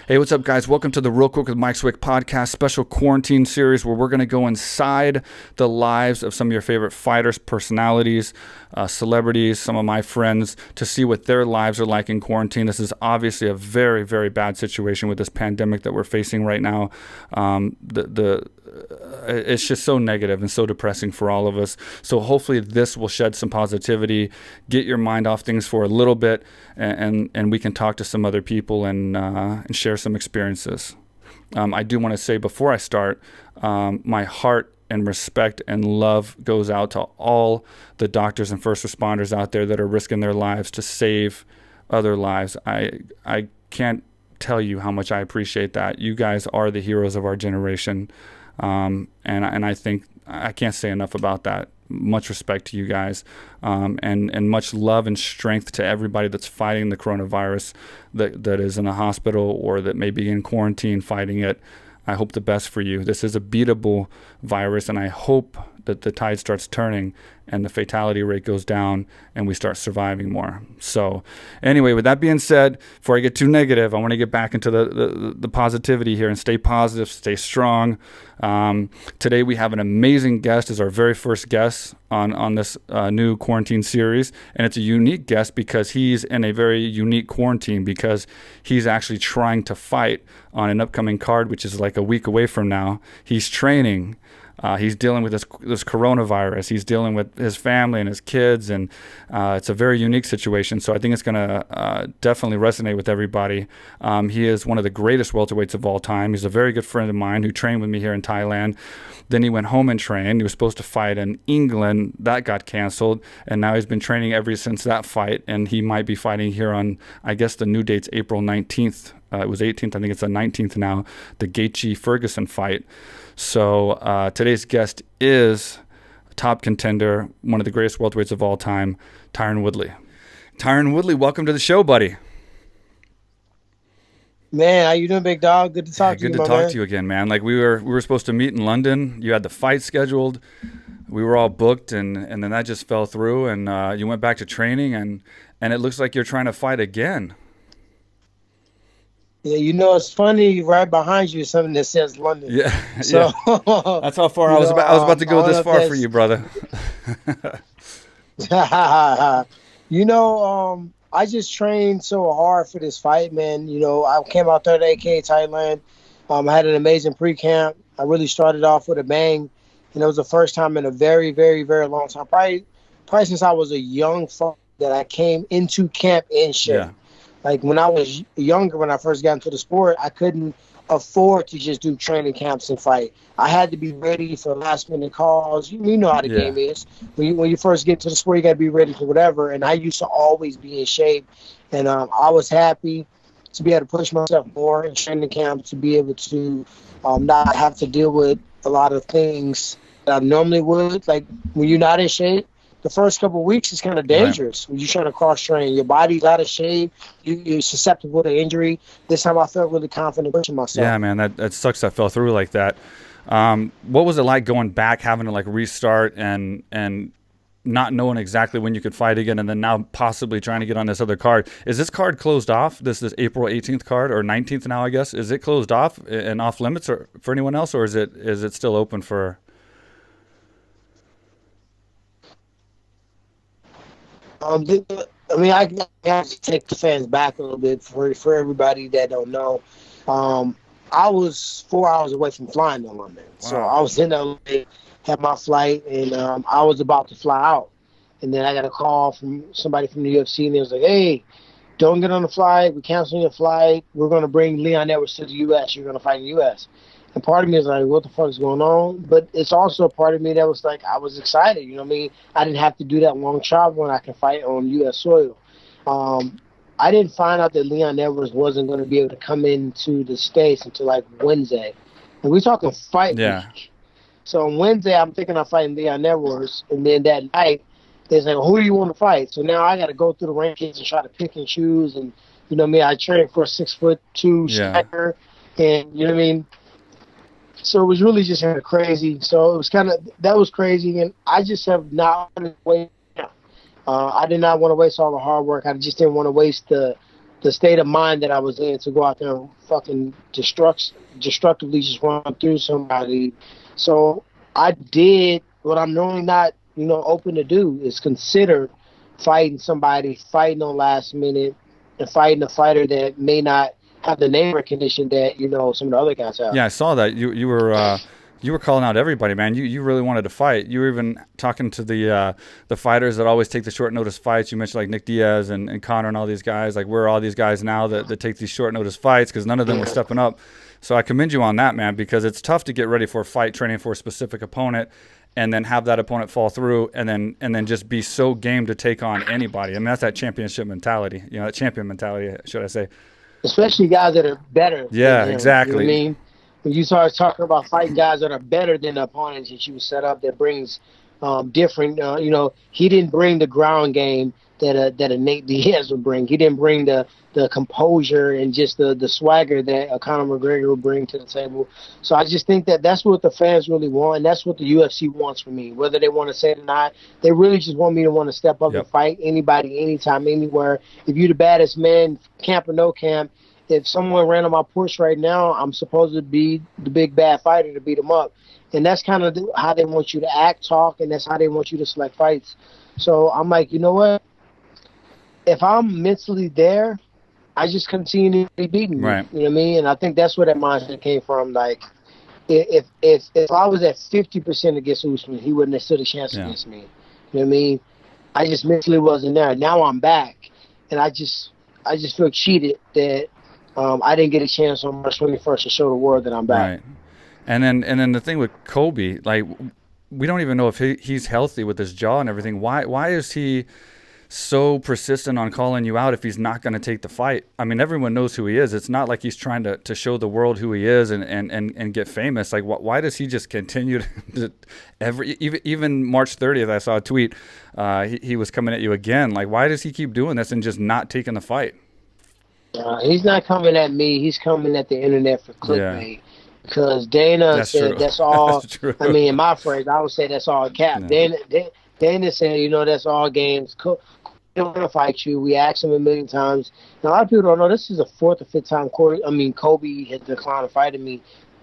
Hey, what's up, guys? Welcome to the Real Quick with Mike Swick podcast, special quarantine series where we're going to go inside the lives of some of your favorite fighters, personalities, celebrities, some of my friends, to see what their lives are like in quarantine. This is obviously a very, very bad situation with this pandemic that we're facing right now. It's just so negative and so depressing for all of us. So hopefully this will shed some positivity, get your mind off things for a little bit, and we can talk to some other people and share some experiences. I do want to say before I start, my heart and respect and love goes out to all the doctors and first responders out there that are risking their lives to save other lives. I can't tell you how much I appreciate that. You guys are the heroes of our generation. And I think I can't say enough about that. Much respect to you guys, and much love and strength to everybody that's fighting the coronavirus, that is in a hospital or that may be in quarantine fighting it. I hope the best for you. This is a beatable virus, and I hope that the tide starts turning and the fatality rate goes down and we start surviving more. So anyway, with that being said, before I get too negative, I want to get back into the positivity here and stay positive, stay strong. Today we have an amazing guest as our very first guest on this new quarantine series. And it's a unique guest because he's in a very unique quarantine because he's actually trying to fight on an upcoming card, which is like a week away from now. He's training. He's dealing with this coronavirus. He's dealing with his family and his kids, and it's a very unique situation. So I think it's going to definitely resonate with everybody. He is one of the greatest welterweights of all time. He's a very good friend of mine who trained with me here in Thailand. Then he went home and trained. He was supposed to fight in England. That got canceled, and now he's been training ever since that fight, and he might be fighting here on, I guess the new date's April 19th. It was 18th. I think it's the 19th now, the Gaethje Ferguson fight. So today's guest is a top contender, one of the greatest welterweights of all time, Tyron Woodley. Tyron Woodley, welcome to the show, buddy. Man, how you doing, big dog? Good to talk to you, Good to talk to you again, man. Like we were supposed to meet in London. You had the fight scheduled. We were all booked, and then that just fell through, and you went back to training, and it looks like you're trying to fight again. Yeah, you know, it's funny. Right behind you is something that says London. Yeah, so yeah. That's how far I was about to go this far for you, brother. I just trained so hard for this fight, man. You know, I came out there to AKA Thailand. I had an amazing pre-camp. I really started off with a bang, and it was the first time in a very, very, very long time. Probably since I was a young fuck that I came into camp in shape. Yeah. Like when I was younger, when I first got into the sport, I couldn't afford to just do training camps and fight. I had to be ready for last minute calls. You know how the game is. When you first get to the sport, you got to be ready for whatever. And I used to always be in shape. And I was happy to be able to push myself more in training camp, to be able to not have to deal with a lot of things that I normally would. Like when you're not in shape, the first couple of weeks is kind of dangerous. Right. When you're trying to cross-train, your body's out of shape, you're susceptible to injury. This time I felt really confident pushing myself. Yeah, man, that sucks that fell through like that. What was it like going back, having to like restart and not knowing exactly when you could fight again, and then now possibly trying to get on this other card? Is this card closed off, this April 18th card, or 19th now, I guess? Is it closed off and off limits or for anyone else, or is it still open for... I have to take the fans back a little bit for everybody that don't know. I was 4 hours away from flying to London. Wow. So I was in LA, had my flight, and I was about to fly out. And then I got a call from somebody from the UFC, and they was like, hey, don't get on the flight. We're canceling your flight. We're going to bring Leon Edwards to the U.S. You're going to fight in the U.S. And part of me is like, what the fuck is going on? But it's also a part of me that was like, I was excited. You know what I mean? I didn't have to do that long travel, and I can fight on U.S. soil. I didn't find out that Leon Edwards wasn't going to be able to come into the States until like Wednesday. And we're talking fight week. So on Wednesday, I'm thinking I'm fighting Leon Edwards. And then that night, they say, who do you want to fight? So now I got to go through the rankings and try to pick and choose. And, you know what I mean? I trained for a 6'2" striker. And, you know what I mean? So it was really just kind of crazy. So it was that was crazy. And I just have not wanted to wait. I did not want to waste all the hard work. I just didn't want to waste the the state of mind that I was in to go out there and fucking destructively just run through somebody. So I did what I'm normally not, open to do, is consider fighting somebody, fighting on last minute, and fighting a fighter that may not have the name recognition that, some of the other guys have. Yeah, I saw that. You were calling out everybody, man. You really wanted to fight. You were even talking to the fighters that always take the short notice fights. You mentioned like Nick Diaz and Connor and all these guys. Like, where are all these guys now that take these short notice fights? Because none of them were stepping up. So I commend you on that, man, because it's tough to get ready for a fight, training for a specific opponent, and then have that opponent fall through, and then just be so game to take on anybody. I mean, that's that championship mentality. That champion mentality, should I say? Especially guys that are better. Yeah, exactly. You know what I mean? When you start talking about fighting guys that are better than the opponents that you set up, that brings different. He didn't bring the ground game that a Nate Diaz would bring. He didn't bring the composure and just the swagger that a Conor McGregor would bring to the table. So I just think that that's what the fans really want, and that's what the UFC wants from me. Whether they want to say it or not, they really just want me to want to step up and fight anybody, anytime, anywhere. If you're the baddest man, camp or no camp, if someone ran on my porch right now, I'm supposed to be the big bad fighter to beat them up. And that's kind of how they want you to act, talk, and that's how they want you to select fights. So I'm like, you know what? If I'm mentally there, I just continue to be beating you. Right. You know what I mean? And I think that's where that mindset came from. Like, if I was at 50% against Usman, he wouldn't have stood a chance against me. You know what I mean? I just mentally wasn't there. Now I'm back, and I just feel cheated that I didn't get a chance on March 21st to show the world that I'm back. Right. And then the thing with Kobe, like, we don't even know if he's healthy with his jaw and everything. Why is he so persistent on calling you out if he's not going to take the fight? I mean, everyone knows who he is. It's not like he's trying to show the world who he is and get famous. Like, why does he just continue to even March 30th, I saw a tweet, he was coming at you again. Like, why does he keep doing this and just not taking the fight? He's not coming at me. He's coming at the internet for clickbait. Yeah. Because Dana said that's all. That's true. I mean, in my phrase, I would say that's all cap. Yeah. Dana said, that's all games. They don't want to fight you. We asked him a million times. Now, a lot of people don't know this is the fourth or fifth time Kobe has declined fighting me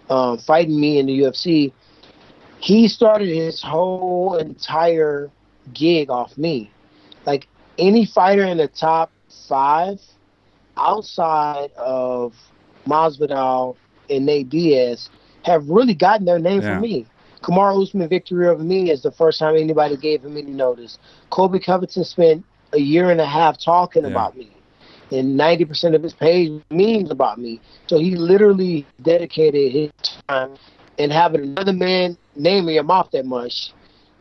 in the UFC. He started his whole entire gig off me. Like, any fighter in the top 5 outside of Masvidal and Nate Diaz have really gotten their name from me. Kamaru Usman victory over me is the first time anybody gave him any notice. Colby Covington spent a year and a half talking about me, and 90% of his page memes about me. So he literally dedicated his time, and having another man name in your mouth that much,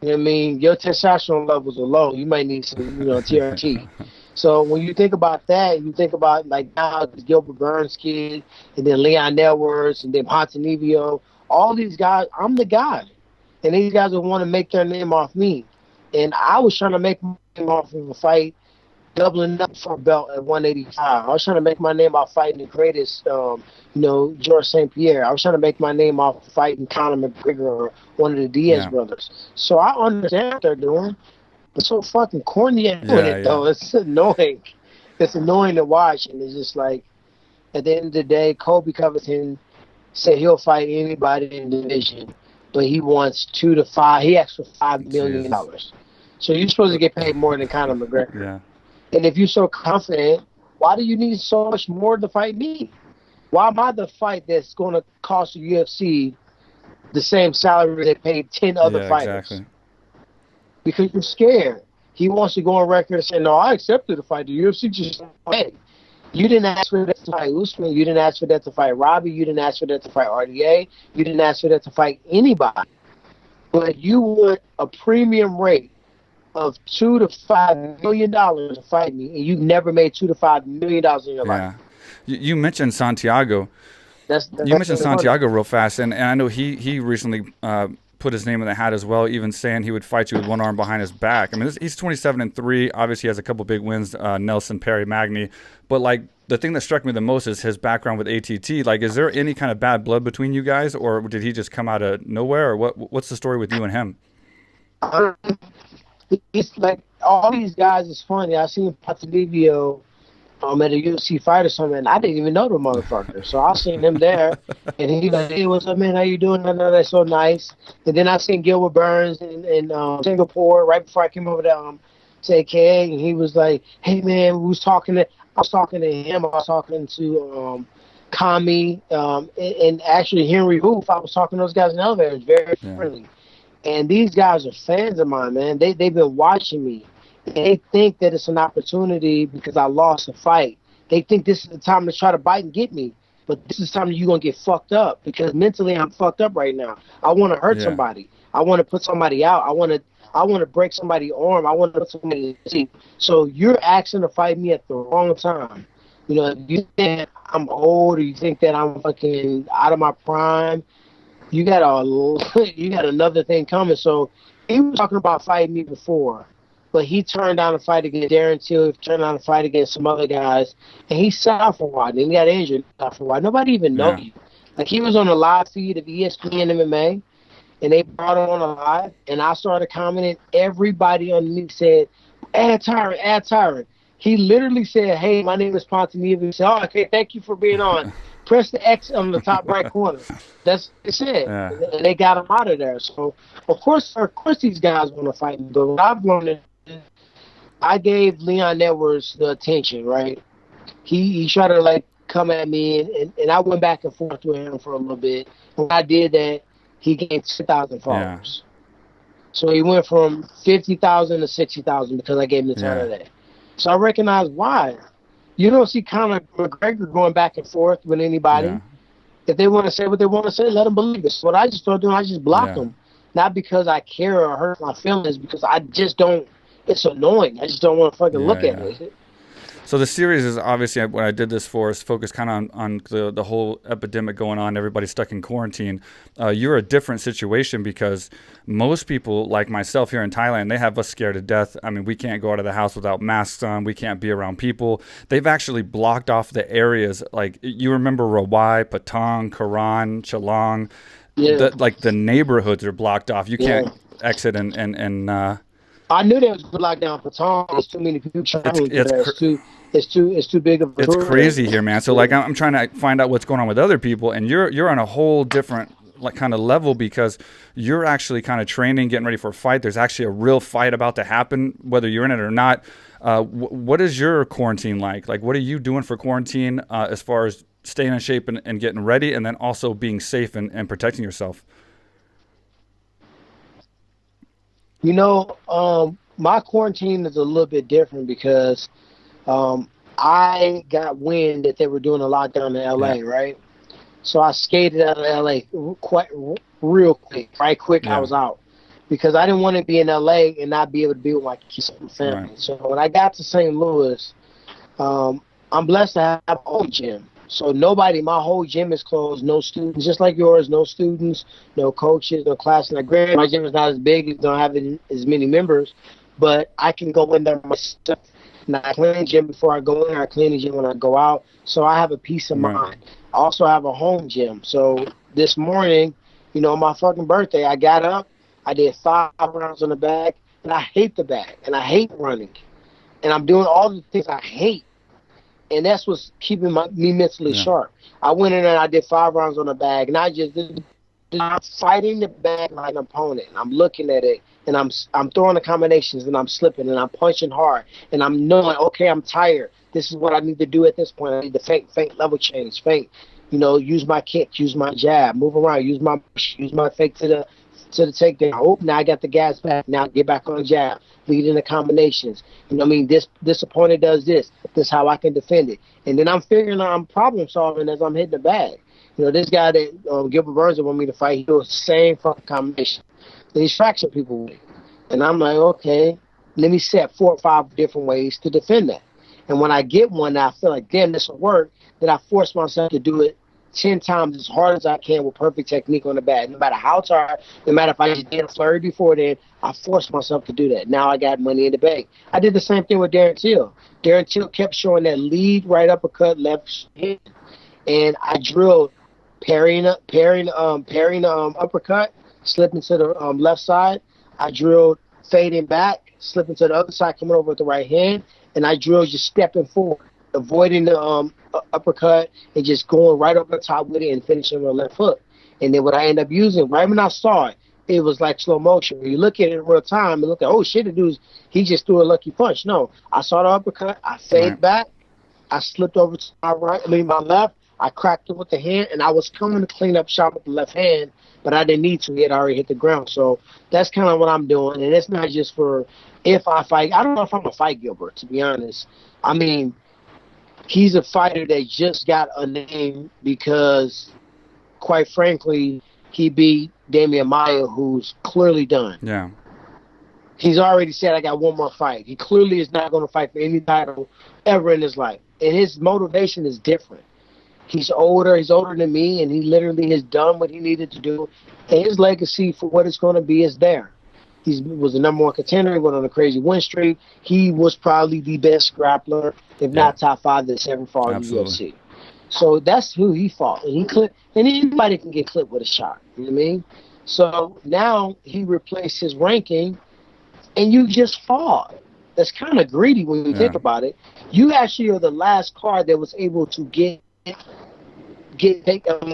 you know what I mean? Your testosterone levels are low. You might need some, TRT. So when you think about that, you think about like now the Gilbert Burns kid, and then Leon Edwards, and then Ponzinibbio. All these guys, I'm the guy, and these guys will want to make their name off me. And I was trying to make my name off of a fight, doubling up for a belt at 185. I was trying to make my name off fighting the greatest, George St. Pierre. I was trying to make my name off fighting Conor McGregor or one of the Diaz brothers. So I understand what they're doing. It's so fucking corny at doing it, though. It's annoying. It's annoying to watch, and it's just like, at the end of the day, Colby Covington said he'll fight anybody in the division, but he wants 2 to 5. He asked for $5 million. So you're supposed to get paid more than Conor McGregor. Yeah. And if you're so confident, why do you need so much more to fight me? Why am I the fight that's going to cost the UFC the same salary they paid 10 other fighters? Exactly. Because you're scared. He wants to go on record and say, no, I accepted the fight. The UFC just hey. You didn't ask for that to fight Usman. You didn't ask for that to fight Robbie. You didn't ask for that to fight RDA. You didn't ask for that to fight anybody. But you want a premium rate of $2 to $5 million to fight me, and you've never made $2 to $5 million in your life. You mentioned Santiago. You mentioned Santiago real fast, and I know he recently put his name in the hat as well, even saying he would fight you with one arm behind his back. I mean, he's 27-3. Obviously, he has a couple big wins, Nelson, Perry, Magny. But, like, the thing that struck me the most is his background with ATT. Like, is there any kind of bad blood between you guys, or did he just come out of nowhere, or what's the story with you and him? It's like all these guys is funny. I seen Ponzinibbio at a UFC fight or something, and I didn't even know the motherfucker. So I seen him there, and he like, "Hey, what's up, man? How you doing?" I know that's so nice. And then I seen Gilbert Burns in Singapore right before I came over to AKA, and he was like, "Hey, man, we was talking to." I was talking to him. I was talking to Kami, and actually Henry Hoof. I was talking to those guys in the elevator. It was very friendly. And these guys are fans of mine, man. They've been watching me. They think that it's an opportunity because I lost a fight. They think this is the time to try to bite and get me. But this is the time that you're going to get fucked up because mentally I'm fucked up right now. I want to hurt somebody. I want to put somebody out. I want to break somebody's arm. I want to put somebody to sleep. So you're asking to fight me at the wrong time. You know, if you think I'm old or you think that I'm fucking out of my prime, you got another thing coming. So he was talking about fighting me before, but he turned down a fight against Darren Till. He turned down a fight against some other guys, and he sat out for a while. Then he got injured for a while. Nobody even know you. Like he was on a live feed of ESPN MMA, and they brought him on a live, and I started commenting. Everybody underneath said, "Add Tyron, add Tyron." He literally said, "Hey, my name is Pontemilla." He said, "Oh, okay, thank you for being on. Press the X on the top right corner." That's what it said. And they got him out of there. So, of course, these guys want to fight me. But what I've learned is I gave Leon Edwards the attention, right? He tried to, like, come at me, and I went back and forth with him for a little bit. And when I did that, he gained 10,000 followers. So he went from 50,000 to 60,000 because I gave him the time of that. So I recognize why. You don't see Conor McGregor going back and forth with anybody. Yeah. If they want to say what they want to say, let them believe it. So what I just started doing, I just block them. Not because I care or hurt my feelings, because I just don't. It's annoying. I just don't want to fucking look at it. So the series is obviously, what I did this for is focus kind of on the whole epidemic going on. Everybody's stuck in quarantine. You're a different situation because most people, like myself here in Thailand, they have us scared to death. I mean, we can't go out of the house without masks on. We can't be around people. They've actually blocked off the areas. Like, you remember Rawai, Patong, Karan, Chalong. The neighborhoods are blocked off. You can't exit and I knew there was a lockdown for Tom. There's too many people traveling there. It's too big of a It's crazy here, man. So like I'm trying to find out what's going on with other people, and you're on a whole different like kind of level because you're actually kind of training, getting ready for a fight. There's actually a real fight about to happen, whether you're in it or not. What is your quarantine like? Like, what are you doing for quarantine as far as staying in shape and getting ready, and then also being safe and protecting yourself? You know, my quarantine is a little bit different because I got wind that they were doing a lockdown in LA, right? So I skated out of LA real quick. Right quick, I was out. Because I didn't want to be in LA and not be able to be with my kids and family. Right. So when I got to St. Louis, I'm blessed to have a home gym. So my whole gym is closed, no students, just like yours, no students, no coaches, no classes. Now, granted, my gym is not as big, it don't have as many members, but I can go in there myself. And I clean the gym before I go in, I clean the gym when I go out, so I have a peace of mind. I also have a home gym. So this morning, my fucking birthday, I got up, I did 5 rounds on the bag, and I hate the bag, and I hate running. And I'm doing all the things I hate. And that's what's keeping me mentally sharp. I went in there and I did 5 rounds on the bag, and I'm fighting the bag like an opponent. I'm looking at it, and I'm throwing the combinations, and I'm slipping, and I'm punching hard, and I'm knowing, okay, I'm tired. This is what I need to do at this point. I need to feint level change, use my kick, use my jab, move around, use my fake to the takedown. Oh, now I got the gas back. Now get back on the jab. Lead in the combinations. This opponent does this. This is how I can defend it. And then I'm figuring out, I'm problem solving as I'm hitting the bag. This guy that Gilbert Burns want me to fight, he does the same fucking combination. And he's fracturing people with it. And I'm like, okay, let me set 4 or 5 different ways to defend that. And when I get one that I feel like, damn, this will work, then I force myself to do it 10 times as hard as I can with perfect technique on the bag. No matter how tired, no matter if I just did a flurry before then, I forced myself to do that. Now I got money in the bank. I did the same thing with Darren Till. Darren Till kept showing that lead right uppercut, left hand, and I drilled parrying uppercut, slipping to the left side. I drilled fading back, slipping to the other side, coming over with the right hand, and I drilled just stepping forward. avoiding the uppercut and just going right over the top with it and finishing with a left hook. And then what I ended up using, right when I saw it, it was like slow motion. When you look at it in real time and look at, oh shit, he just threw a lucky punch. No, I saw the uppercut, I faded back, I slipped over to my left, I cracked it with the hand, and I was coming to clean up shot with the left hand, but I didn't need to. He had already hit the ground. So that's kind of what I'm doing. And it's not just for if I fight. I don't know if I'm going to fight Gilbert, to be honest. I mean, he's a fighter that just got a name because, quite frankly, he beat Damian Maia, who's clearly done. Yeah. He's already said, I got one more fight. He clearly is not going to fight for any title ever in his life. And his motivation is different. He's older than me, and he literally has done what he needed to do. And his legacy for what it's going to be is there. He was the number one contender. He went on a crazy win streak. He was probably the best grappler, if not top 5 that's ever fought in the UFC. So that's who he fought. And he clipped, and anybody can get clipped with a shot. You know what I mean? So now he replaced his ranking, and you just fought. That's kind of greedy when you think about it. You actually are the last card that was able to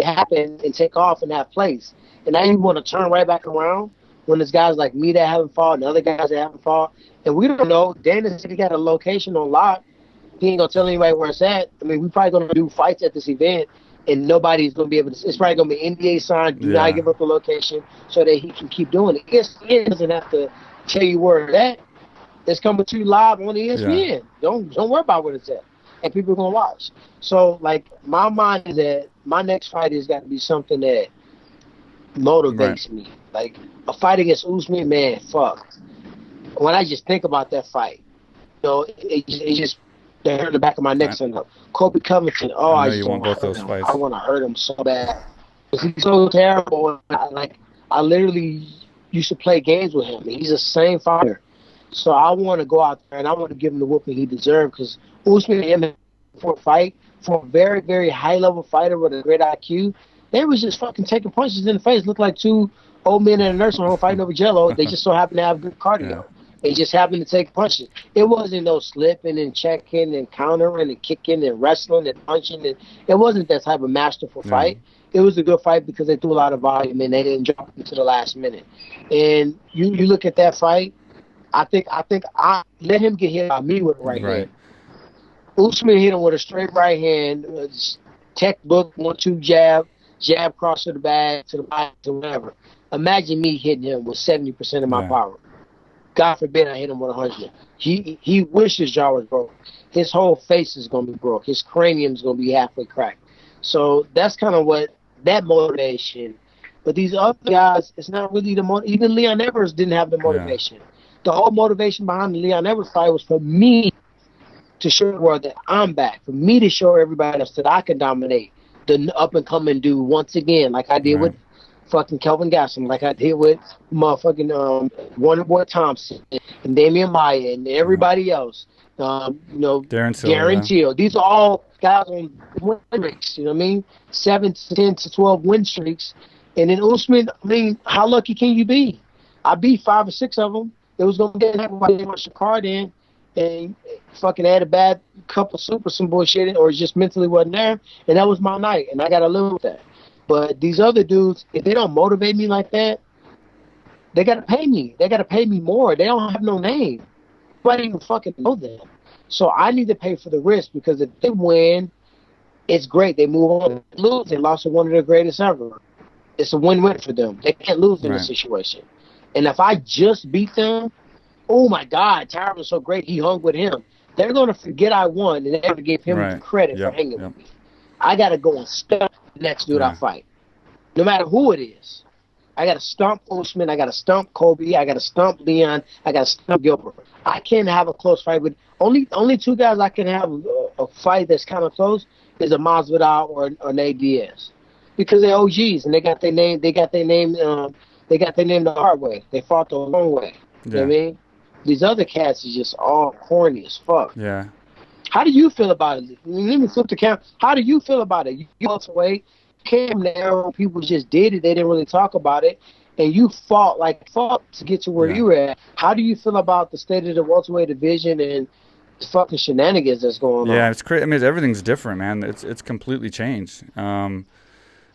happen and take off in that place. And now you want to turn right back around when there's guys like me that haven't fought and other guys that haven't fought. And we don't know. Dana said he got a location on lock. He ain't going to tell anybody where it's at. I mean, we're probably going to do fights at this event, and nobody's going to be able to. It's probably going to be NDA signed. Do not give up the location so that he can keep doing it. ESPN doesn't have to tell you where it's at. It's coming to you live on ESPN. Yeah. Don't worry about where it's at. And people are going to watch. So, like, my mind is that my next fight has got to be something that motivates me. Like, a fight against Usman, man, fuck. When I just think about that fight, you know, it just they hurt the back of my neck. So, Kobe Covington, I just want both those fights. I want to hurt him so bad. He's so terrible. I literally used to play games with him. He's the same fighter. So I want to go out there and I want to give him the whooping he deserved, because Usman and him for a fight, for a very, very high-level fighter with a great IQ, they was just fucking taking punches in the face. Looked like two old men in a nursing home fighting over Jell-O. They just so happened to have good cardio. Yeah. They just happened to take punches. It wasn't no slipping and checking and countering and kicking and wrestling and punching. And it wasn't that type of masterful fight. It was a good fight because they threw a lot of volume and they didn't drop into the last minute. And you look at that fight, I think I let him get hit by me with a right hand. Usman hit him with a straight right hand, textbook 1-2 jab cross to the bag, to the body, to whatever. Imagine me hitting him with 70% of my power. God forbid I hit him with 100. He wishes his jaw was broke. His whole face is going to be broke. His cranium is going to be halfway cracked. So that's kind of what that motivation. But these other guys, it's not really the motivation. Even Leon Edwards didn't have the motivation. The whole motivation behind the Leon Edwards fight was for me to show the world that I'm back, for me to show everybody else that I can dominate the up-and-coming dude once again, like I did with fucking Kelvin Gastelum, like I did with motherfucking Wonderboy Thompson and Damian Maia and everybody else. Darren Till. These are all guys on win streaks, you know what I mean? 7 to 10 to 12 win streaks. And then Usman, I mean, how lucky can you be? I beat 5 or 6 of them. It was going to get everybody watch the card in and fucking had a bad cup of soup or some bullshit, or just mentally wasn't there. And that was my night, and I got to live with that. But these other dudes, if they don't motivate me like that, they got to pay me. They got to pay me more. They don't have no name. Nobody even fucking know them. So I need to pay for the risk, because if they win, it's great. They move on. If they lose, they lost to one of the greatest ever. It's a win-win for them. They can't lose in this situation. And if I just beat them, oh my God, Tyron was so great, he hung with him. They're going to forget I won, and they're going to give him the credit for hanging with me. I got to go and stump the next dude I fight, no matter who it is. I got to stump Usman, I got to stump Kobe, I got to stump Leon, I got to stump Gilbert. I can't have a close fight with only 2 guys I can have a fight that's kind of close is a Masvidal or Nate Diaz, because they're OGs and they got their name. They got their name the hard way. They fought the long way. You know what I mean? These other cats is just all corny as fuck. Yeah. How do you feel about it? Let me flip the camera. How do you feel about it? You welterweight, came there, people just did it. They didn't really talk about it. And you fought to get to where you were at. How do you feel about the state of the welterweight division and fucking shenanigans that's going Yeah, on. it's crazy. I mean, everything's different, man. It's completely changed.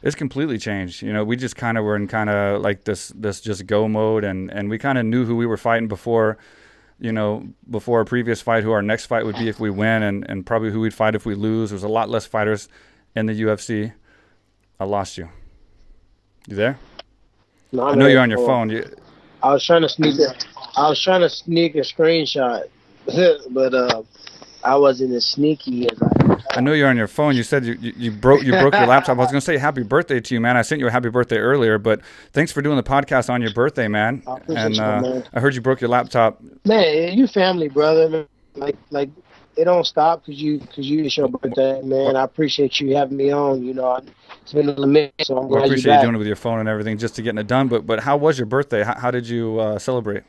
It's completely changed. You know, we just kind of were in kind of like this just go mode, and we kind of knew who we were fighting before, you know, before our previous fight, who our next fight would be if we win, and probably who we'd fight if we lose. There's a lot less fighters in the UFC. I lost you. You there? No, I know you're on your phone. I was trying to sneak a screenshot, but I wasn't as sneaky as I know you're on your phone. You said you broke your laptop. I was gonna say happy birthday to you, man. I sent you a happy birthday earlier, but thanks for doing the podcast on your birthday, man. I appreciate you, man. I heard you broke your laptop. Man, you family, brother. Man. Like it don't stop because it's your birthday, man. I appreciate you having me on. You know, it's been a minute, so I'm glad I appreciate you're you back. doing it with your phone and everything, just to getting it done. But how was your birthday? How did you celebrate?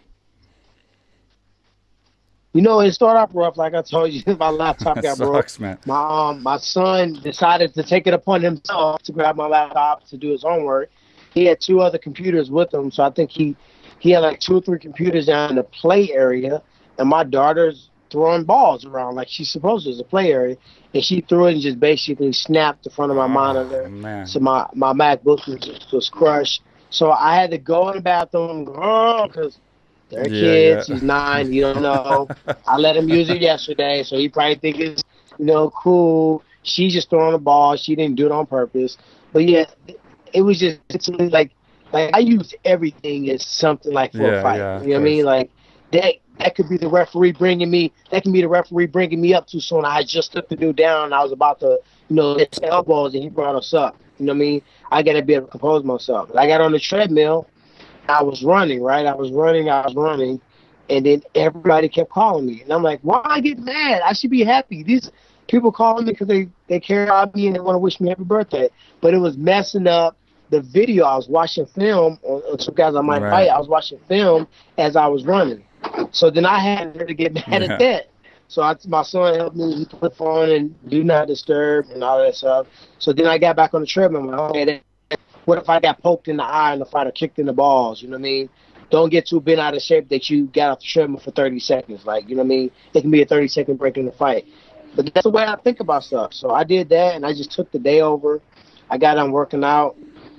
You know, it started off rough. Like I told you, my laptop got broke. Man. My son decided to take it upon himself to grab my laptop to do his homework. He had 2 other computers with him, so I think he had like 2 or 3 computers down in the play area, and my daughter's throwing balls around like she's supposed to. It's a play area, and she threw it and just basically snapped the front of my monitor. Man. So my MacBook was crushed. So I had to go in the bathroom because they're kids. Yeah. He's 9. You don't know. I let him use it yesterday, so he probably think it's, you know, cool. She's just throwing the ball. She didn't do it on purpose. But yeah, it was just like I use everything as something like for a fight. Yeah, you know what I mean? Like that could be the referee bringing me. That can be the referee bringing me up too soon. I just took the dude down. And I was about to, you know, hit elbows, and he brought us up. You know what I mean? I got to be able to compose myself. I got on the treadmill. I was running, right? I was running, and then everybody kept calling me. And I'm like, why I get mad? I should be happy. These people calling me because they care about me and they want to wish me happy birthday. But it was messing up the video. I was watching film on some guys I might fight. I was watching film as I was running. So then I had to get mad at that. So my son helped me. He put the phone and do not disturb and all that stuff. So then I got back on the treadmill. I'm like, okay, what if I got poked in the eye in the fight or kicked in the balls? You know what I mean? Don't get too bent out of shape that you got off the treadmill for 30 seconds. Like, you know what I mean? It can be a 30-second break in the fight. But that's the way I think about stuff. So I did that, and I just took the day over. I got done working out,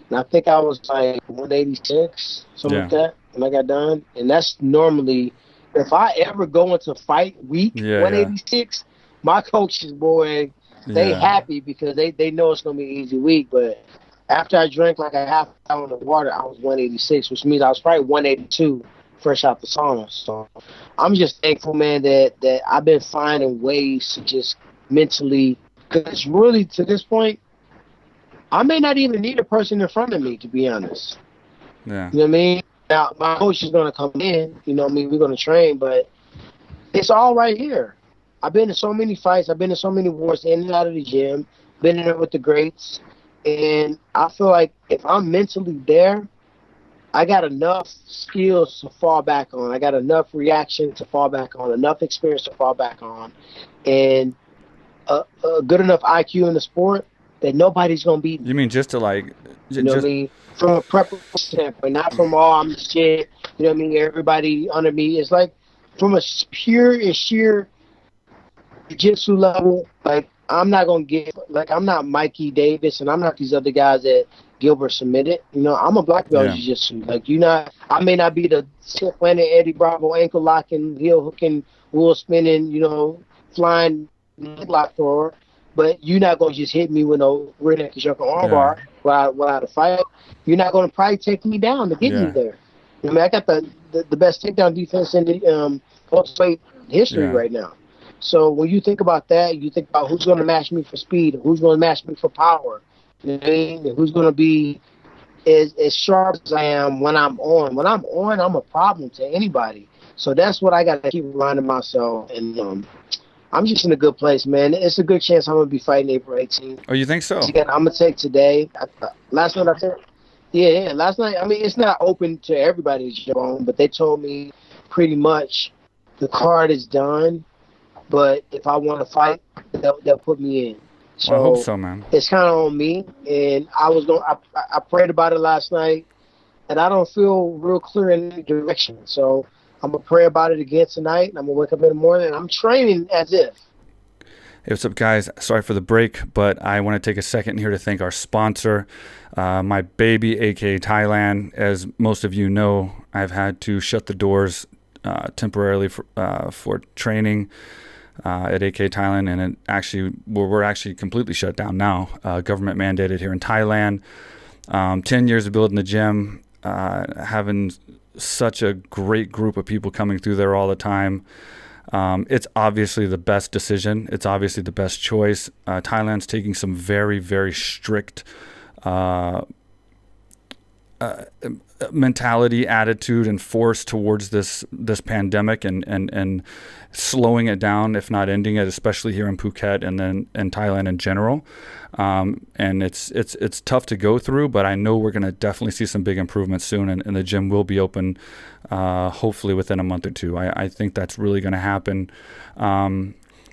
and I think I was like 186, something like that, when I got done. And that's normally, if I ever go into fight week 186, my coaches, boy, they happy because they know it's going to be an easy week. But after I drank like a half gallon of water, I was 186, which means I was probably 182 fresh out the sauna. So I'm just thankful, man, that I've been finding ways to just mentally, because really to this point, I may not even need a person in front of me, to be honest. Yeah. You know what I mean? Now, my coach is going to come in, you know what I mean? We're going to train, but it's all right here. I've been in so many fights. I've been in so many wars in and out of the gym, been in there with the greats. And I feel like if I'm mentally there, I got enough skills to fall back on. I got enough reaction to fall back on, enough experience to fall back on, and a good enough IQ in the sport that nobody's going to beat me. You mean just to like... You know what I mean? From a preparation standpoint, not from, I'm the shit. You know what I mean? Everybody under me. It's like from a pure and sheer jiu-jitsu level, like, I'm not going to get, like, I'm not Mikey Davis, and I'm not these other guys that Gilbert submitted. You know, I'm a black belt jiu-jitsu. Like, I may not be the Planet Eddie Bravo ankle locking, heel hooking, wheel spinning, you know, flying lock thrower, but you're not going to just hit me with no rear naked choke armbar without a fight. You're not going to probably take me down to get me there. I mean, I got the best takedown defense in the welterweight history right now. So when you think about that, you think about who's going to match me for speed, who's going to match me for power, you know what I mean? And who's going to be as sharp as I am when I'm on. When I'm on, I'm a problem to anybody. So that's what I got to keep reminding myself. And I'm just in a good place, man. It's a good chance I'm going to be fighting April 18th. Oh, you think so? Again, I'm going to take today. Last night I said, last night, I mean, it's not open to everybody to jump on, but they told me pretty much the card is done. But if I want to fight, they'll put me in. So I hope so, man. It's kind of on me. And I prayed about it last night, and I don't feel real clear in any direction. So I'm gonna pray about it again tonight, and I'm gonna wake up in the morning and I'm training as if. Hey, what's up, guys? Sorry for the break, but I want to take a second here to thank our sponsor, my baby, AKA Thailand. As most of you know, I've had to shut the doors temporarily for training at AKA Thailand, and we're actually completely shut down now, government mandated here in Thailand. 10 years of building the gym, having such a great group of people coming through there all the time. It's obviously the best decision. It's obviously the best choice. Thailand's taking some very, very strict mentality, attitude, and force towards this pandemic and slowing it down, if not ending it, especially here in Phuket and then in Thailand in general. And it's tough to go through, but I know we're going to definitely see some big improvements soon, and the gym will be open hopefully within a month or two. I think that's really going to happen.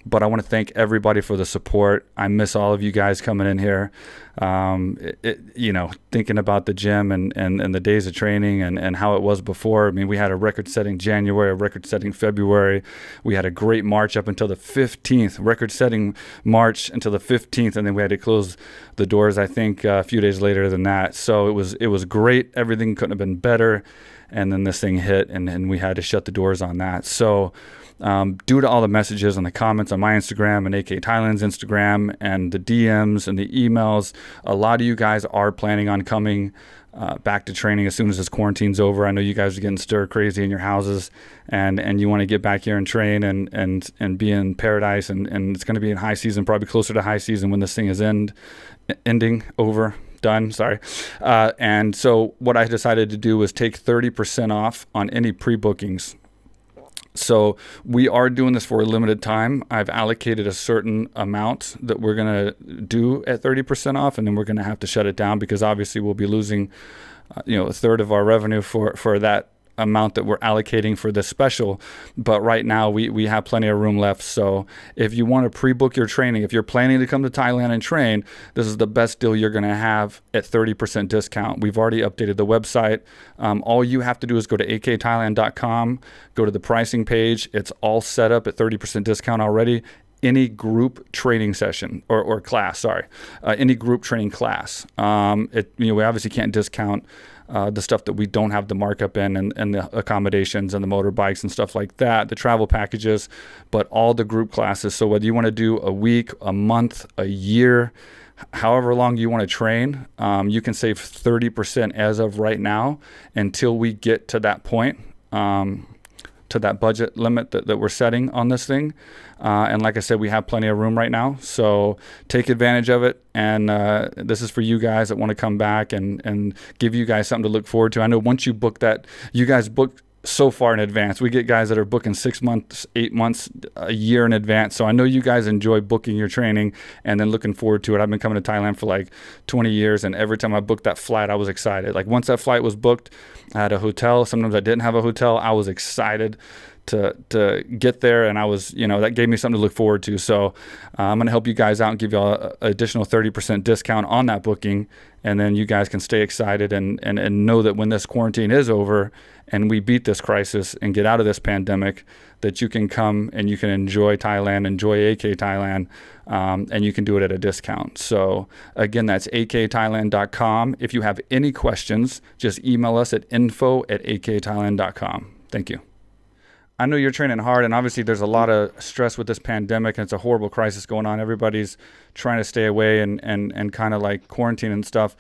But I want to thank everybody for the support. I miss all of you guys coming in here, thinking about the gym and the days of training and how it was before. I mean, we had a record-setting January, a record-setting February. We had a great March up until the 15th, record-setting March until the 15th, and then we had to close the doors, I think, a few days later than that. So it was great. Everything couldn't have been better. And then this thing hit, and we had to shut the doors on that. So due to all the messages and the comments on my Instagram and AKA Thailand's Instagram and the DMs and the emails, a lot of you guys are planning on coming back to training as soon as this quarantine's over. I know you guys are getting stir crazy in your houses and you want to get back here and train and be in paradise. And it's going to be in high season, probably closer to high season when this thing is ending, over. Done. Sorry. And so what I decided to do was take 30% off on any pre-bookings. So we are doing this for a limited time. I've allocated a certain amount that we're going to do at 30% off, and then we're going to have to shut it down because obviously we'll be losing, a third of our revenue for that amount that we're allocating for this special. But right now we have plenty of room left. So if you want to pre-book your training, if you're planning to come to Thailand and train, this is the best deal you're going to have at 30% discount. We've already updated the website. All you have to do is go to akthailand.com, go to the pricing page. It's all set up at 30% discount already. Any group training session or class, any group training class. We obviously can't discount the stuff that we don't have the markup in and the accommodations and the motorbikes and stuff like that, the travel packages, but all the group classes. So whether you want to do a week, a month, a year, however long you want to train, you can save 30% as of right now until we get to that point, to that budget limit that we're setting on this thing. And like I said, we have plenty of room right now. So take advantage of it. And this is for you guys that want to come back and give you guys something to look forward to. I know once you book that, you guys book so far in advance. We get guys that are booking 6 months, 8 months, a year in advance. So I know you guys enjoy booking your training and then looking forward to it. I've been coming to Thailand for like 20 years, and every time I booked that flight, I was excited. Like once that flight was booked, I had a hotel. Sometimes I didn't have a hotel. I was excited to get there, and I was, that gave me something to look forward to. So I'm going to help you guys out and give you all an additional 30% discount on that booking, and then you guys can stay excited and know that when this quarantine is over and we beat this crisis and get out of this pandemic, that you can come and you can enjoy Thailand, enjoy AK Thailand, and you can do it at a discount. So again, that's akthailand.com. If you have any questions, just email us at info@akthailand.com. Thank you. I know you're training hard, and obviously there's a lot of stress with this pandemic, and it's a horrible crisis going on. Everybody's trying to stay away and kind of like quarantine and stuff.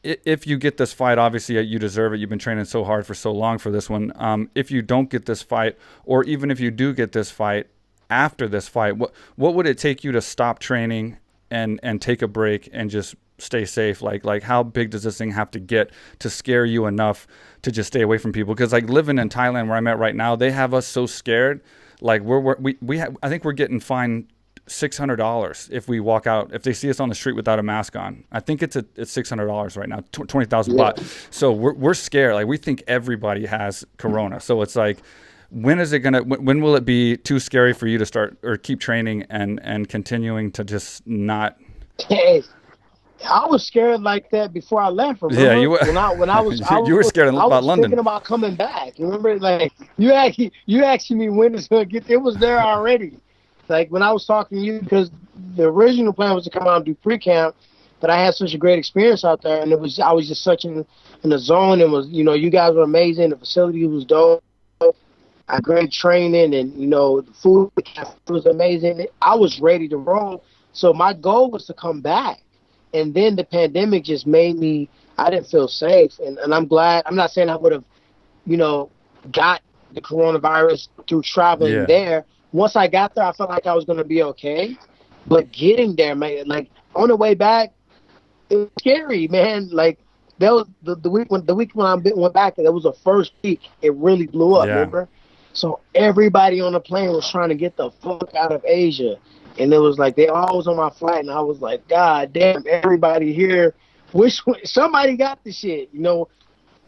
If you get this fight, obviously you deserve it. You've been training so hard for so long for this one. If you don't get this fight, or even if you do get this fight, after this fight, what would it take you to stop training and take a break and just stay safe? Like how big does this thing have to get to scare you enough to just stay away from people? Because like living in Thailand where I'm at right now, they have us so scared. Like I think we're getting fined $600 if we walk out, if they see us on the street without a mask on. I think it's $600 right now, 20,000 baht. So we're scared. Like we think everybody has corona. So it's like, when will it be too scary for you to start or keep training and continuing to just not? I was scared like that before I left. Yeah, Remember you were. when I was You were scared I about was London. thinking about coming back. You remember, like you asking me when it's gonna get. It was there already. Like when I was talking to you, because the original plan was to come out and do pre-camp, but I had such a great experience out there, and I was just such in the zone, and was you guys were amazing. The facility was dope. I had great training, and the food was amazing. I was ready to roll. So my goal was to come back, and then the pandemic just made me. I didn't feel safe, and I'm glad. I'm not saying I would have, got the coronavirus through traveling Yeah. there. Once I got there, I felt like I was going to be okay. But getting there, man, like on the way back, it was scary, man. Like that was the week when went back, that was the first week it really blew up. Yeah. Remember? So everybody on the plane was trying to get the fuck out of Asia, and it was like they all was on my flight, and I was like, God damn, everybody here. Wish somebody got the shit.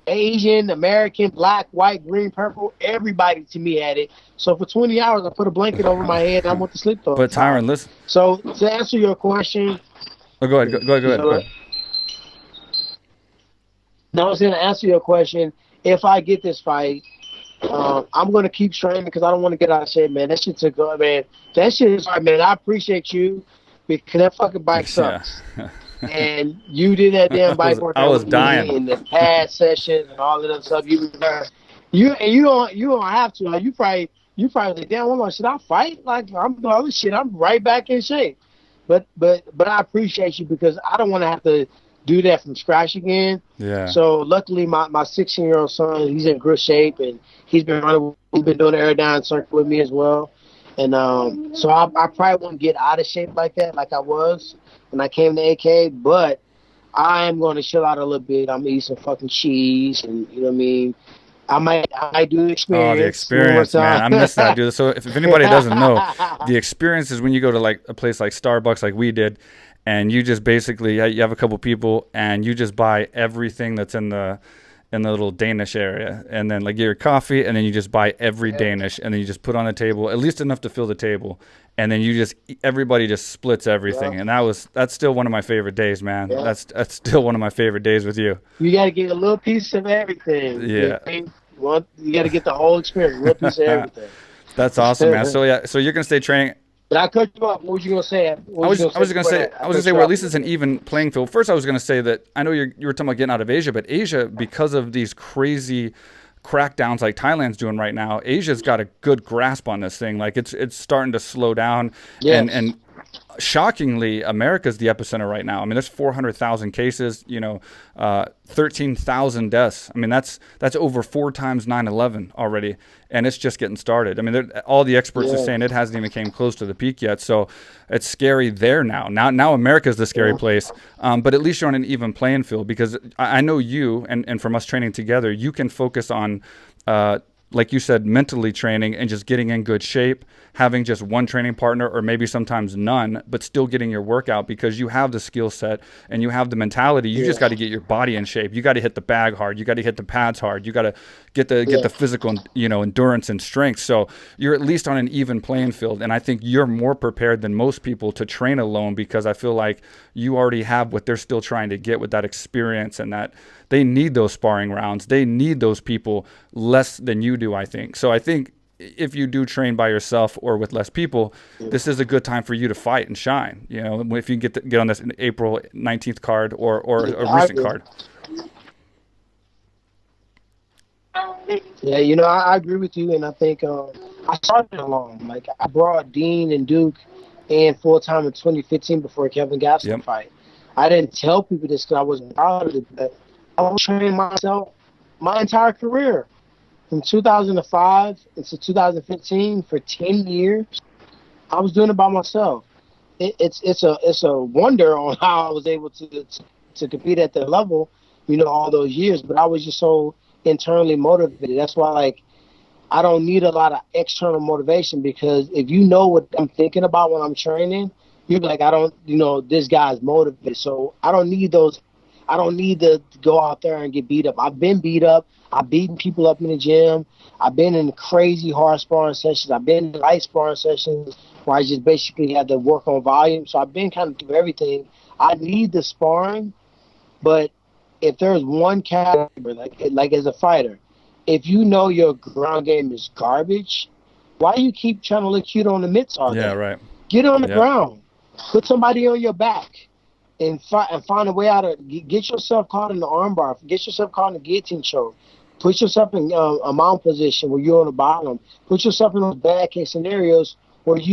Asian, American, black, white, green, purple. Everybody to me had it. So for 20 hours, I put a blanket over my head and I went to sleep the whole But time. Tyron, listen. So to answer your question, Oh, go ahead. Go ahead. No, I was going to answer your question. If I get this fight, I'm going to keep training because I don't want to get out of shape, man. That shit took good, man. That shit is hard, man. I appreciate you because that fucking bike sucks. Yeah. And you did that damn bike workout. I was dying in the pad session and all of that stuff. You don't have to. Like, you probably like, damn, well, should I fight? Like I'm doing all this shit. I'm right back in shape. But I appreciate you because I don't want to have to do that from scratch again. Yeah. So luckily, my 16-year-old son, he's in good shape and he's been doing the aerodyne circuit with me as well. And so I probably won't get out of shape like that, like I was when I came to AK. But I am going to chill out a little bit. I'm gonna eat some fucking cheese, and you know what I mean. I might do the experience. Oh, the experience, man. I miss that, dude. So if anybody doesn't know, the experience is when you go to like a place like Starbucks, like we did, and you just basically you have a couple people and you just buy everything that's in the little Danish area, and then like get your coffee, and then you just buy every Danish, and then you just put on the table at least enough to fill the table, and then everybody just splits everything, and that's still one of my favorite days, man. That's still one of my favorite days with you. You got to get a little piece of everything. Yeah. You got to get the whole experience, a little piece of everything. That's awesome, man. So yeah, so you're gonna stay training. But I cut you off. What was you gonna say? I was gonna say, well, at least it's an even playing field. First, I was gonna say that I know you were talking about getting out of Asia, but Asia, because of these crazy crackdowns like Thailand's doing right now, Asia's got a good grasp on this thing. Like it's starting to slow down, and shockingly, America's the epicenter right now. I mean, there's 400,000 cases, 13,000 deaths. I mean, that's over 4 times 9/11 already, and it's just getting started. I mean, all the experts are saying it hasn't even came close to the peak yet. So it's scary there now. Now America's the scary place, but at least you're on an even playing field because I know you, and from us training together, you can focus on like you said, mentally training and just getting in good shape, having just one training partner or maybe sometimes none, but still getting your workout because you have the skill set and you have the mentality. You just got to get your body in shape. You got to hit the bag hard. You got to hit the pads hard. You got to get the physical, endurance and strength. So you're at least on an even playing field. And I think you're more prepared than most people to train alone because I feel like you already have what they're still trying to get with that experience, and that they need those sparring rounds. They need those people less than you do, I think. So I think if you do train by yourself or with less people, this is a good time for you to fight and shine. If you get on this April 19th card or a recent card. Yeah, I agree with you, and I think I started alone. Like I brought Dean and Duke in full time in 2015 before Kevin Gaston fight. I didn't tell people this because I wasn't proud of it, but I was training myself my entire career. From 2005 into 2015, for 10 years, I was doing it by myself. It's a wonder on how I was able to compete at that level, all those years. But I was just so internally motivated. That's why, I don't need a lot of external motivation, because if you know what I'm thinking about when I'm training, you're like, this guy's motivated. So I don't need those. I don't need to go out there and get beat up. I've been beat up. I've beaten people up in the gym. I've been in crazy hard sparring sessions. I've been in light sparring sessions where I just basically had to work on volume. So I've been kind of through everything. I need the sparring, but if there's one category, like as a fighter, if you know your ground game is garbage, why do you keep trying to look cute on the mitts all day? Yeah, right. Get on the Yep. ground, put somebody on your back, and find a way out of get yourself caught in the armbar, get yourself caught in the guillotine choke, put yourself in a mount position where you're on the bottom, put yourself in those bad case scenarios where if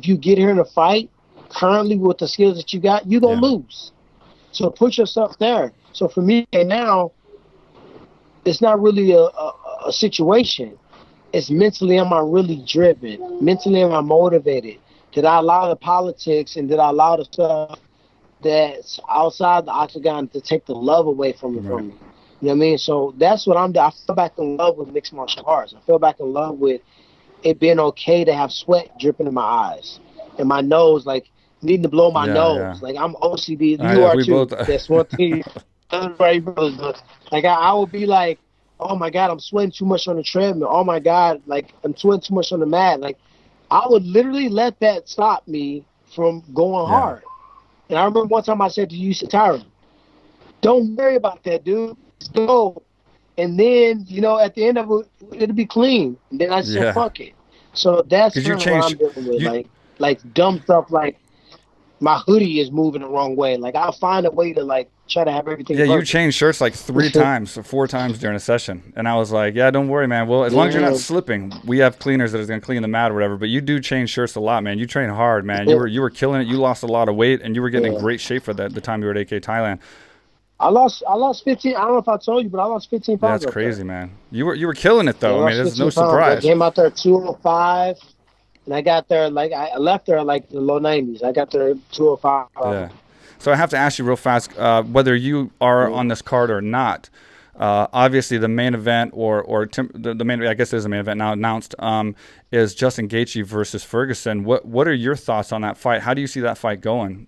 you get here in a fight, currently with the skills that you got, you're gonna lose. So put yourself there. So for me now, it's not really a situation. It's mentally, am I really driven? Mentally, am I motivated? Did I allow the politics and did I allow the stuff that's outside the octagon to take the love away from me? You know what I mean? So that's what I'm doing. I feel back in love with mixed martial arts. I feel back in love with it being okay to have sweat dripping in my eyes and my nose, like needing to blow my nose. Yeah. Like I'm OCD. You are too. That's one thing. Like I would be like, oh my God, I'm sweating too much on the treadmill. Oh my God, like I'm sweating too much on the mat. Like I would literally let that stop me from going hard. And I remember one time I said to you, Tyron, don't worry about that, dude. Just go. And then, at the end of it, it'll be clean. And then I said, fuck it. So that's kind of what I'm dealing with. Like dumb stuff like my hoodie is moving the wrong way. Like I'll find a way to like try to have everything. Yeah, you changed shirts like 3 times or 4 times during a session, and I was like, yeah, don't worry, man. Well, as long as you're not slipping, we have cleaners that are gonna clean the mat or whatever. But you do change shirts a lot, man. You train hard, man. You were killing it. You lost a lot of weight, and you were getting in great shape for the time you were at AKA Thailand. I lost 15. I don't know if I told you, but I lost 15 pounds. That's crazy, man. You were killing it though. I mean, there's no surprise. I came out there 205. And I got there, I left there like the low 90s. I got there 205. Yeah. So I have to ask you real fast, whether you are on this card or not. Obviously, the main event the main, I guess there's a main event now announced, is Justin Gaethje versus Ferguson. What are your thoughts on that fight? How do you see that fight going?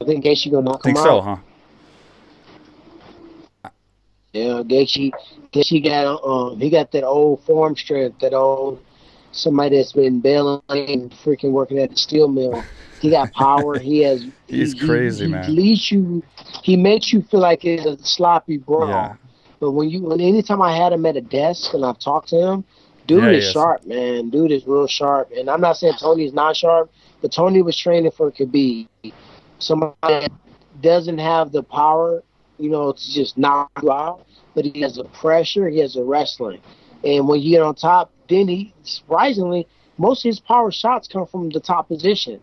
I think Gaethje gonna knock him out. Think so, huh? Yeah, Gaethje got he got that old form strength, that old somebody that's been bailing and freaking working at the steel mill. He got power. He's crazy, man. He makes you feel like it's a sloppy brawl. Yeah. But anytime I had him at a desk and I've talked to him, dude is sharp, man. Dude is real sharp. And I'm not saying Tony's not sharp, but Tony was training for Khabib. Somebody that doesn't have the power, to just knock you out, but he has the pressure, he has the wrestling. And when you get on top, then surprisingly, most of his power shots come from the top position.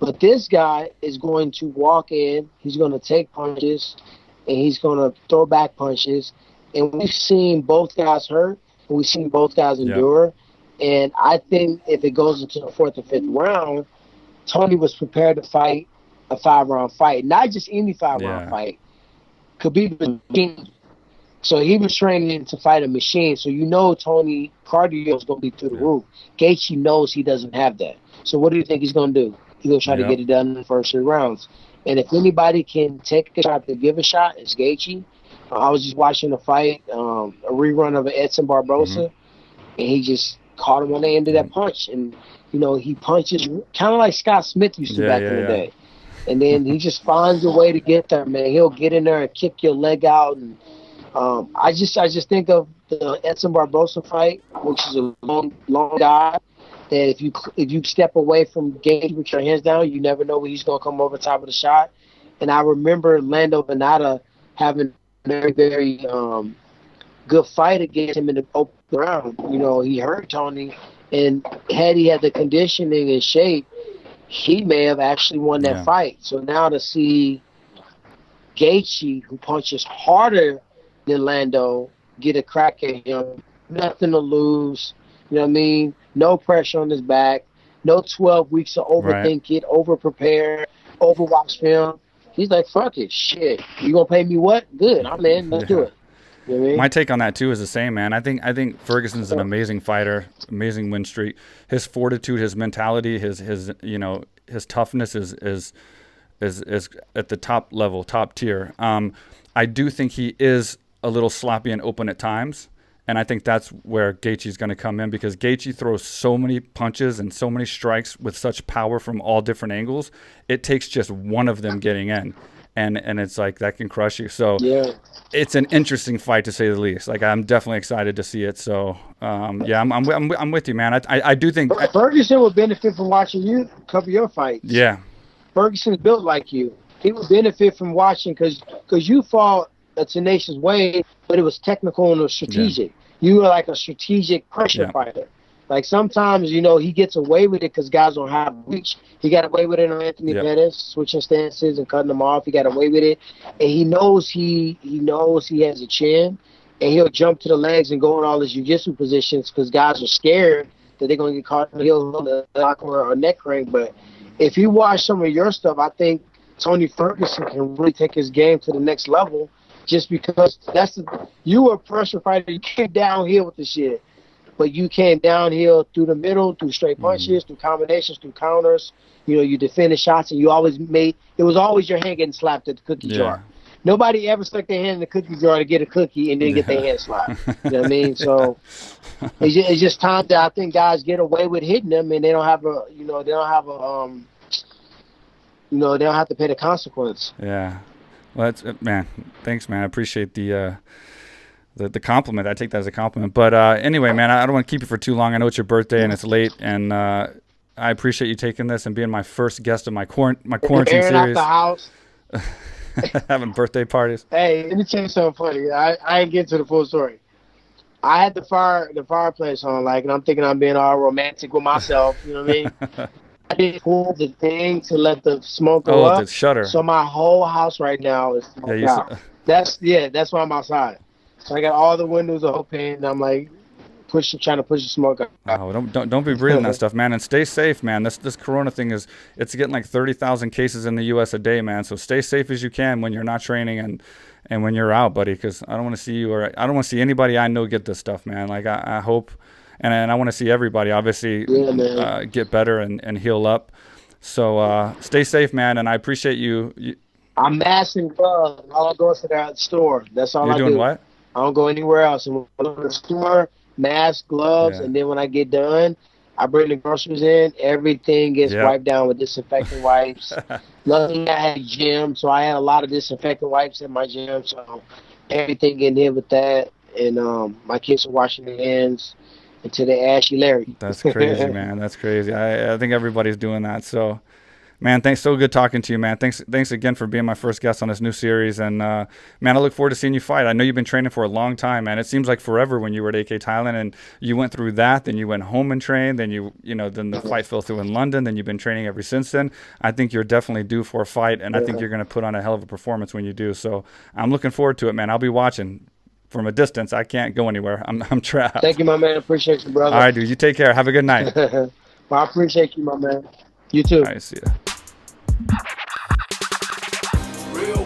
But this guy is going to walk in, he's going to take punches, and he's going to throw back punches. And we've seen both guys hurt, and we've seen both guys endure. And I think if it goes into the 4th or 5th round, Tony was prepared to fight a 5-round fight, not just any 5-round fight. Khabib was a machine. So he was training to fight a machine. So Tony cardio is going to be through the roof. Gaethje knows he doesn't have that. So what do you think he's going to do? He's going to try to get it done in the first 3 rounds. And if anybody can take a shot to give a shot, it's Gaethje. I was just watching a fight, a rerun of Edson Barboza, and he just caught him on the end of that punch. And, he punches kind of like Scott Smith used to back in the day. And then he just finds a way to get there, man. He'll get in there and kick your leg out. And I just think of the Edson Barboza fight, which is a long guy. That if you step away from Gaethje with your hands down, you never know when he's gonna come over top of the shot. And I remember Lando Venata having a very, very good fight against him in the open round. He hurt Tony, and had he had the conditioning and shape, he may have actually won that fight. So now to see Gaethje, who punches harder than Lando, get a crack at him, nothing to lose. You know what I mean? No pressure on his back. No 12 weeks to overthink it, over-prepare, overwatch film. He's like, fuck it, shit. You gonna pay me what? Good, I'm in. Let's do it. You know what I mean? My take on that too is the same, man. I think Ferguson's an amazing fighter, amazing win streak. His fortitude, his mentality, his toughness is at the top level, top tier. I do think he is a little sloppy and open at times, And I think that's where Gaethje's going to come in, because Gaethje throws so many punches and so many strikes with such power from all different angles. It takes just one of them getting in, and it's like that can crush you. So Yeah. it's an interesting fight, to say the least. Like, I'm definitely excited to see it. So yeah, I'm with you, man. I do think Ferguson would benefit from watching you cover your fights. yeah. Ferguson's built like you. He would benefit from watching because you fought a tenacious way, but it was technical and it was strategic. You were like a strategic pressure fighter. Like, sometimes, you know, he gets away with it because guys don't have reach. He got away with it on Anthony Pettis, switching stances and cutting them off. He got away with it, and he knows he has a chin, and he'll jump to the legs and go in all his jiu-jitsu positions because guys are scared that they're going to get caught in the heels on the lock or neck crank. But if you watch some of your stuff, I think Tony Ferguson can really take his game to the next level, just because you were a pressure fighter. You came downhill with the shit, but you came downhill through the middle, through straight punches, through combinations, through counters. You know, you defended shots, and you always it was always your hand getting slapped at the cookie jar. Nobody ever stuck their hand in the cookie jar to get a cookie and then get their hand slapped. You know what I mean? So it's just time that I think guys get away with hitting them, and they don't have they don't have to pay the consequence. Yeah. Well, that's, man, thanks, man. I appreciate the compliment. I take that as a compliment. But anyway, man, I don't want to keep you for tue long. I know it's your birthday and it's late, and I appreciate you taking this and being my first guest of my quarantine series. Out the house. Having birthday parties. Hey, let me tell you something funny. I ain't get to the full story. I had the fireplace on, like, and I'm thinking I'm being all romantic with myself. You know what I mean? I didn't pull the thing to let the smoke go up. The shutter. So my whole house right now is smoked out. That's why I'm outside. So I got all the windows open, and I'm like trying to push the smoke out. Oh, don't be breathing that stuff, man, and stay safe, man. This corona thing it's getting like 30,000 cases in the U.S. a day, man. So stay safe as you can when you're not training and when you're out, buddy, because I don't want to see you, or I don't want to see anybody I know get this stuff, man. Like, I hope, and I want to see everybody obviously get better and heal up. So stay safe, man, and I appreciate you. I'm masked and gloves. All I go to that store. That's all I do. You're doing what? I don't go anywhere else. I'm going to the store, mask, gloves, and then when I get done, I bring the groceries in. Everything gets wiped down with disinfectant wipes. Luckily, I had a gym, so I had a lot of disinfectant wipes in my gym. So everything in here with that, and my kids are washing their hands until they ask you, Larry. That's crazy, man. That's crazy. I think everybody's doing that. So, man, thanks. So good talking to you, man. Thanks again for being my first guest on this new series. And, man, I look forward to seeing you fight. I know you've been training for a long time, man. It seems like forever when you were at AKA Thailand, and you went through that. Then you went home and trained. Then then the fight fell through in London. Then you've been training ever since then. I think you're definitely due for a fight, and I think you're going to put on a hell of a performance when you do. So I'm looking forward to it, man. I'll be watching. From a distance, I can't go anywhere. I'm trapped. Thank you, my man. Appreciate you, brother. All right, dude. You take care. Have a good night. Well, I appreciate you, my man. You too. All right, see ya. Real